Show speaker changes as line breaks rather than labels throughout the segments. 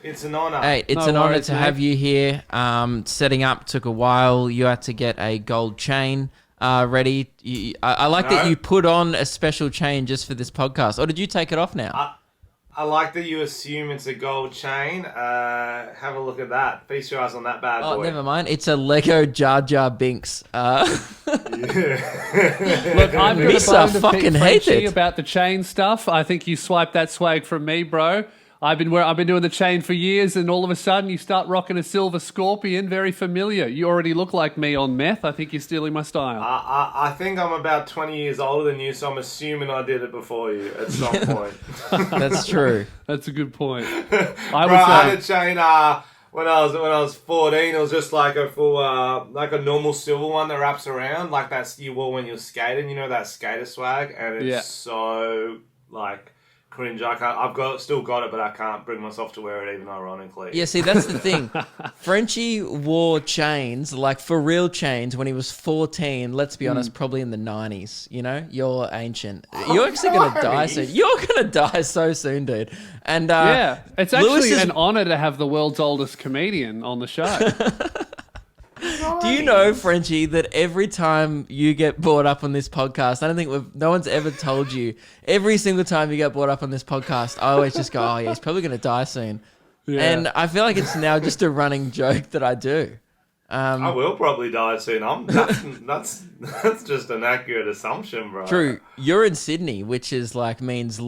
It's an honour.
Hey, it's an honour to have you here. Setting up took a while. You had to get a gold chain ready. I like that you put on a special chain just for this podcast. Or did you take it off now?
I like that you assume it's a gold chain. Have a look at that. Feast your eyes on that bad boy.
Oh, never mind. It's a Lego Jar Jar Binks.
Look, I've got a bone to pick Frenchy about the chain stuff. I think you swiped that swag from me, bro. I've been doing the chain for years, and all of a sudden you start rocking a silver scorpion. Very familiar. You already look like me on meth. I think you're stealing my style.
I think I'm about 20 years older than you, so I'm assuming I did it before you at some point.
That's true.
That's a good point.
I had a chain when I was 14. It was just like a full like a normal silver one that wraps around, like that you wore when you were skating. You know, that skater swag, and it's so like cringe. Still got it, but I can't bring myself to wear it, even ironically.
Yeah, see, that's the thing. Frenchy wore chains, like for real chains, when he was 14. Let's be honest, probably in the 90s. You know, you're ancient. You're actually gonna die soon. You're gonna die so soon, dude. And
it's actually an honor to have the world's oldest comedian on the show.
Do you know, Frenchy, that every time you get brought up on this podcast, I don't think no one's ever told you, every single time you get brought up on this podcast, I always just go, oh yeah, he's probably going to die soon. Yeah. And I feel like it's now just a running joke that I do.
I will probably die soon. That's just an accurate assumption, bro.
True. You're in Sydney, which is means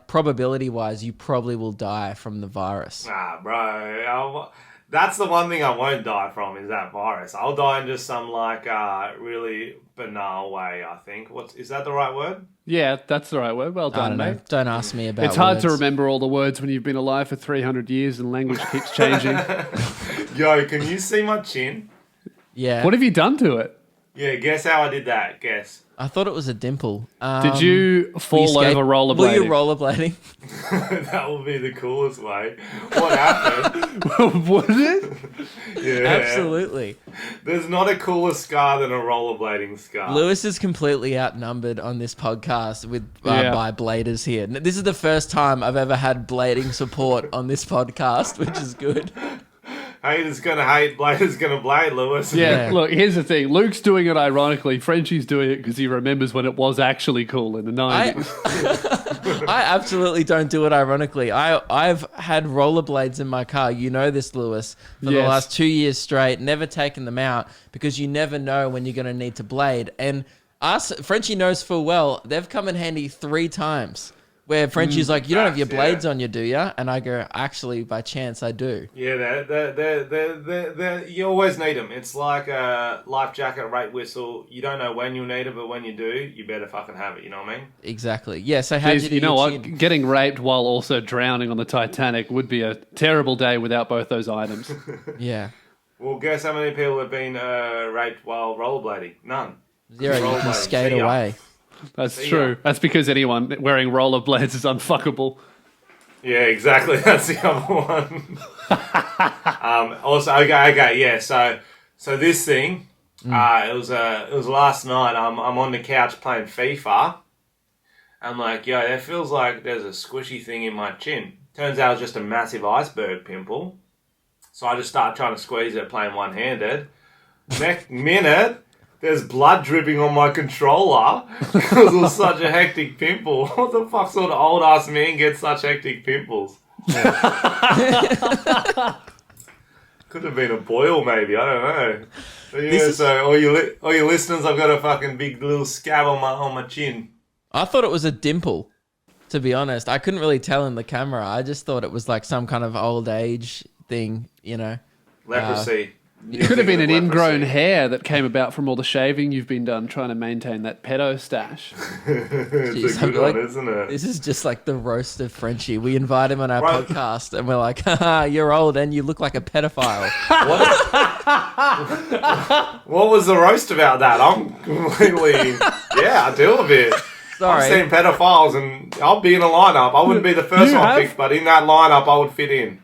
probability wise, you probably will die from the virus.
Nah, bro. That's the one thing I won't die from is that virus. I'll die in just some really banal way, I think. Is that the right word?
Yeah, that's the right word. Well done, mate.
Don't ask me about
It's hard
words.
to remember all the words when you've been alive for 300 years and language keeps changing.
Yo, can you see my chin?
Yeah.
What have you done to it?
Yeah, guess how I did that. Guess.
I thought it was a dimple.
Did you fall over rollerblading?
Were you rollerblading?
That would be the coolest way. What happened?
Was it?
Yeah.
Absolutely.
There's not a cooler scar than a rollerblading scar.
Lewis is completely outnumbered on this podcast by bladers here. This is the first time I've ever had blading support on this podcast, which is good.
Haters gonna hate, bladers gonna blade, Lewis.
Yeah, look, here's the thing. Luke's doing it ironically. Frenchie's doing it because he remembers when it was actually cool in the 90s.
I absolutely don't do it ironically. I've had rollerblades in my car. You know this, Lewis, for the last 2 years straight. Never taken them out because you never know when you're going to need to blade. And Frenchie knows full well, they've come in handy 3 times. Where Frenchie's like, you don't have your blades on you, do you? And I go, actually, by chance, I do.
Yeah, you always need them. It's like a life jacket, rate whistle. You don't know when you'll need it, but when you do, you better fucking have it. You know what I mean?
Exactly. Yeah, so how did you do
know
your
what?
chin?
Getting raped while also drowning on the Titanic would be a terrible day without both those items.
Yeah.
Well, guess how many people have been raped while rollerblading? None.
0. You can skate away.
That's true. That's because anyone wearing rollerblades is unfuckable.
Yeah, exactly. That's the other one. Also, okay, yeah. So this thing, it was last night. I'm on the couch playing FIFA. I'm like, yo, it feels like there's a squishy thing in my chin. Turns out it was just a massive iceberg pimple. So I just started trying to squeeze it, playing one-handed. Next minute, there's blood dripping on my controller because it was such a hectic pimple. What the fuck sort of old-ass man gets such hectic pimples? Could have been a boil, maybe. I don't know. But yeah, so all your listeners, I've got a fucking big little scab on my chin.
I thought it was a dimple, to be honest. I couldn't really tell in the camera. I just thought it was like some kind of old age thing, you know.
Leprosy.
It could have been an ingrown hair that came about from all the shaving you've been done trying to maintain that pedo stash.
It's a good one, isn't it?
This is just like the roast of Frenchy. We invite him on our podcast and we're like, haha, you're old and you look like a pedophile.
What was the roast about that? I'm completely... Yeah, I do a bit.
Sorry.
I've seen pedophiles and I'll be in a lineup. I wouldn't be the first one picked, but in that lineup I would fit in.